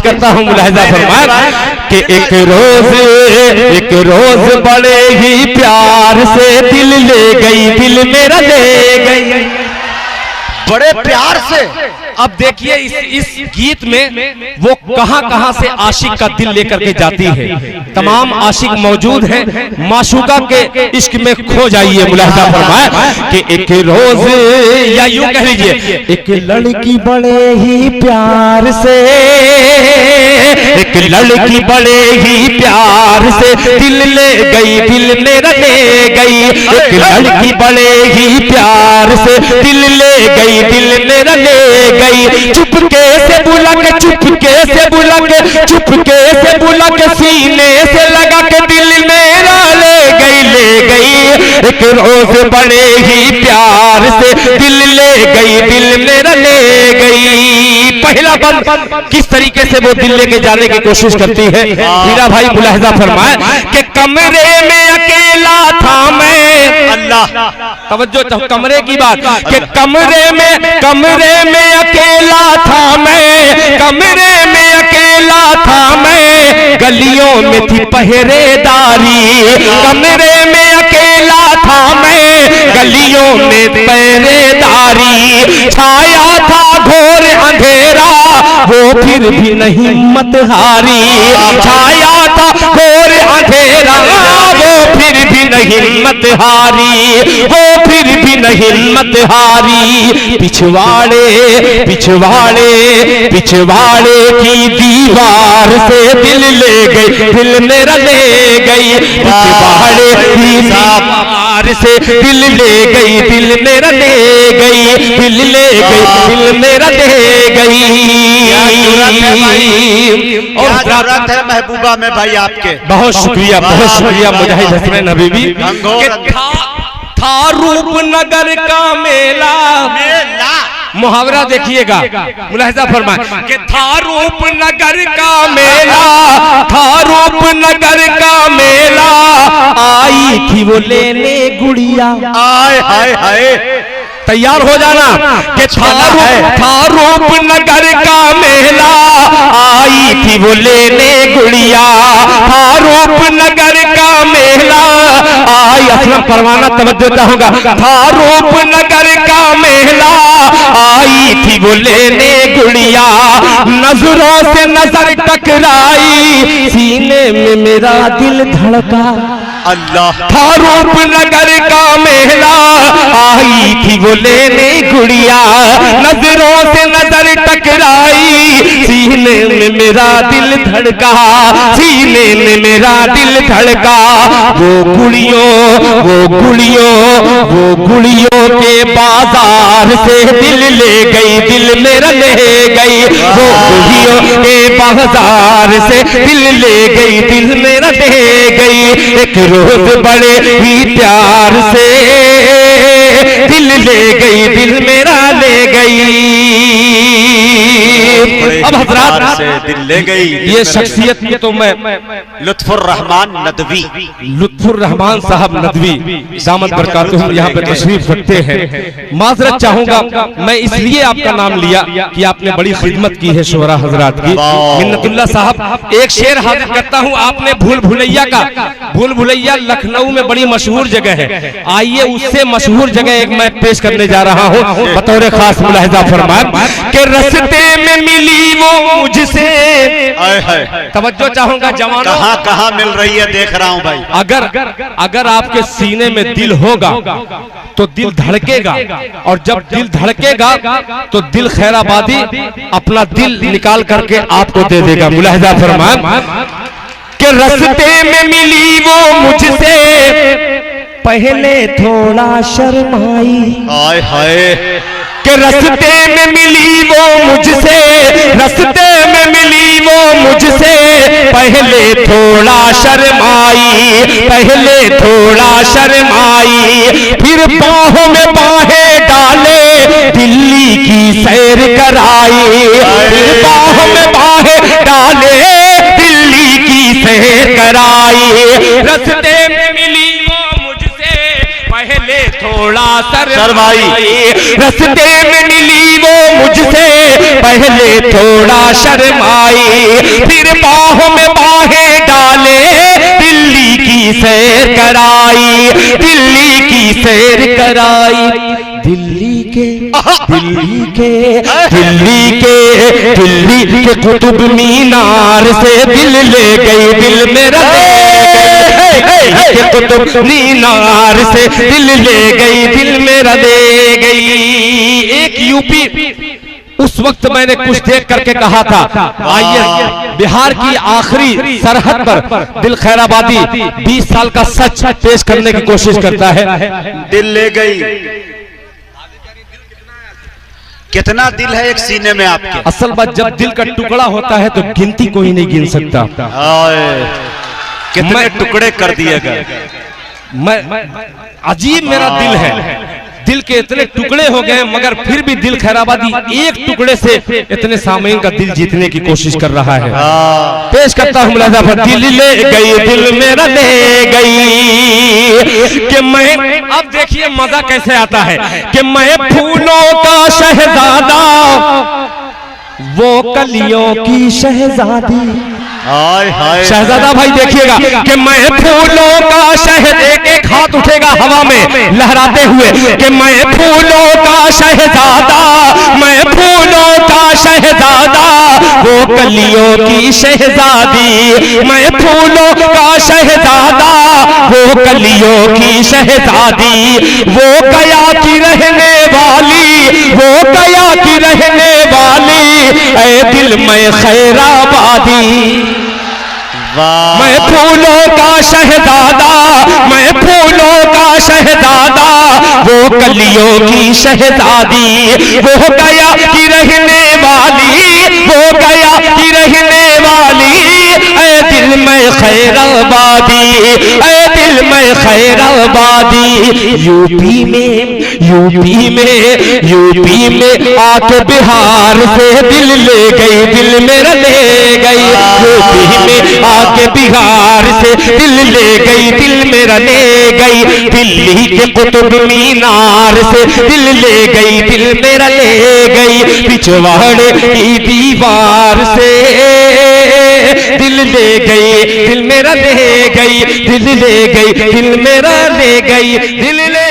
करता हूँ, मुलाहिजा फरमाए कि एक रोज बड़े ही प्यार से दिल ले गई, दिल मेरा ले गई, बड़े प्यार से। अब देखिए इस गीत में वो कहां से आशिक का दिल लेकर के जाती है। तमाम आशिक मौजूद हैं, माशूका के इश्क में खो जाइए। मुलाहिजा फरमाए कि एक रोज, या यूं कह लीजिए, एक लड़की बड़े ही प्यार से, एक लड़की बड़े ही प्यार से दिल ले गई, दिल मेरा ले गई, एक लड़की बड़े ही प्यार से दिल ले गई, दिल मेरा ले गई, चुपके से बुला के, चुपके से बुला के, चुपके से बुला के सीने से लगा के दिल मेरा ले गई, ले गई, एक रोज बड़े ही प्यार से दिल ले गई, दिल मेरा ले गई। पहला बंद किस तरीके से वो दिल लेके जाने की कोशिश करती है, हीरा भाई मुलाहिजा फरमाए कि कमरे में अकेला था मैं, अल्लाह तवज्जो, कमरे की बात, कि कमरे में अकेला था मैं, कमरे में अकेला था मैं, गलियों में थी पहरेदारी, कमरे में अकेला था मैं, गलियों में पहरेदारी, छाया था घोर अंधेरा, वो फिर भी नहीं हिम्मत हारी, छाया था घोर अंधेरा, वो फिर भी नहीं हिम्मत हारी, वो फिर भी नहीं हिम्मत हारी, पिछवाड़े पिछवाड़े पिछवाड़े की दीवार से दिल ले गई, दिल मेरा ले गई, पिछवाड़े की दीवार से दिल ले गई, दिल मेरा ले गई, दिल ले गई, दिल मेरा ले गई। और जरूरत है महबूबा में भाई आपके, बहुत शुक्रिया मुजाहिद हसनैन हबीबी। था रूपनगर का मेला, मुहावरा देखिएगा, मुलाहिजा फरमाए कि था रूपनगर का मेला, था रूपनगर का मेला, आई थी वो लेने गुड़िया, आए हाय हाय, तैयार हो जाना कि था रूपनगर का मेला, आई थी वो लेने गुड़िया, था रूपनगर का मेला, आई, असलम परवाना तवज्जो चाहूंगा, था रूपनगर का मेला, आई थी वो लेने गुड़िया, नजरों से नजर टकराई, सीने में मेरा दिल धड़का, अल्लाह, था रूपनगर का मेला, आई थी वो लेने गुड़िया, नजरों से नजर टकराई, सीने में मेरा दिल धड़का, सीने में मेरा दिल धड़का, वो गुड़ियों के बाजार से दिल ले गई, दिल मेरा ले गई, वो गुड़ियों के बाजार से दिल ले गई, दिल मेरा ले गई, एक रोज बड़े ही प्यार से दिल ले गई, दिल मेरा ले गई। अब हजरात से दिल ले गई, ये शख्सियत तो मैं लुत्फुर रहमान नदवी, लुत्फुर रहमान साहब नदवी दामद बरकातुहू यहाँ पे तशरीफ रखते हैं। माजरत चाहूंगा, मैं इसलिए आपका नाम लिया कि आपने बड़ी खिदमत की है शोहरा हजरात की। मिन्नतुल्लाह साहब, एक शेर हाजिर करता हूँ, आपने भूल भुलैया का, भूल भुलैया लखनऊ में बड़ी मशहूर जगह है, आइए उससे मशहूर जगह एक मैं पेश करने जा रहा हूँ बतौर खास। मुलाहिजा फरमाए कि रस्ते में मिली वो मुझसे, तवज्जो चाहूंगा जवानों, कहाँ कहाँ मिल रही है देख रहा हूँ भाई। अगर आपके सीने में दिल होगा तो दिल धड़केगा, और जब दिल धड़केगा तो दिल खैराबादी अपना दिल निकाल करके आपको दे देगा। मुलाहिजा फरमाए कि रस्ते में मिली वो मुझसे, पहले थोड़ा शर्माई, हाय हाय, कि रस्ते में मिली वो मुझसे, रस्ते में मिली वो मुझसे, पहले थोड़ा शर्माई, पहले थोड़ा शर्माई, फिर बाहों में बाहें डाले, दिल्ली की सैर कराई, फिर बाहों में बाहें डाले, दिल्ली की सैर कराई, रस्ते में मिली पहले थोड़ा शर्माई, रस्ते में मिली वो मुझसे, पहले थोड़ा शर्माई, फिर बाहों में बाहें डाले, दिल्ली की सैर कराई, दिल्ली की सैर कराई। दिल्ली के कुतुब मीनार से दिल ले गई, दिल मेरा ले गई, कुतुब मीनार से दिल ले गई, दिल मेरा ले गई। एक यूपी उस वक्त मैंने कुछ देख करके कहा था, आइए बिहार की आखिरी सरहद पर दिल खैराबादी 20 साल का सच पेश करने की कोशिश करता है। दिल ले गई, कितना दिल है एक सीने में आपके। असल बात, जब दिल का टुकड़ा होता है तो गिनती कोई नहीं गिन सकता। कितने टुकड़े कर दिए गए। मैं अजीब मेरा दिल है, दिल के इतने टुकड़े हो गए, मगर फिर भी दिल खैराबादी एक टुकड़े से इतने सामईन का दिल जीतने की कोशिश कर रहा है। पेश करता हूं मुलाजा पर, दिल ले गई, दिल मेरा ले गई, कि मैं, अब देखिए मजा कैसे आता है, कि मैं फूलों का शहजादा, वो कलियों की शहजादी। हाय हाय शहजादा भाई देखिएगा कि मैं फूलों का शहर, एक हाथ उठेगा हवा में लहराते हुए कि मैं फूलों का शहजादा, मैं फूलों का शहजादा, वो कलियों की शहजादी, मैं फूलों का शहजादा, वो कलियों की शहजादी, वो गया की रहने वाली, वो गया की रहने वाली, ऐ दिल में खैराबादी। मैं फूलों का शहजादा, मैं फूलों का शहजादा, वो कलियों की शहजादी, वो गया की रहने वाली, वो गया की रहने वाली, ऐ दिल में खैराबादी, ऐ दिल में खैराबादी। यूपी में आके बिहार से दिल ले गई, दिल मेरा ले गई, यूपी में आके बिहार से दिल ले गई, दिल मेरा ले गई, दिल्ली के कुतुब मीनार से दिल ले गई, दिल मेरा ले गई, पिछवाड़े की दीवार से दिल ले गई, दिल मेरा ले गई, दिल ले गई, दिल मेरा ले गई, दिल ले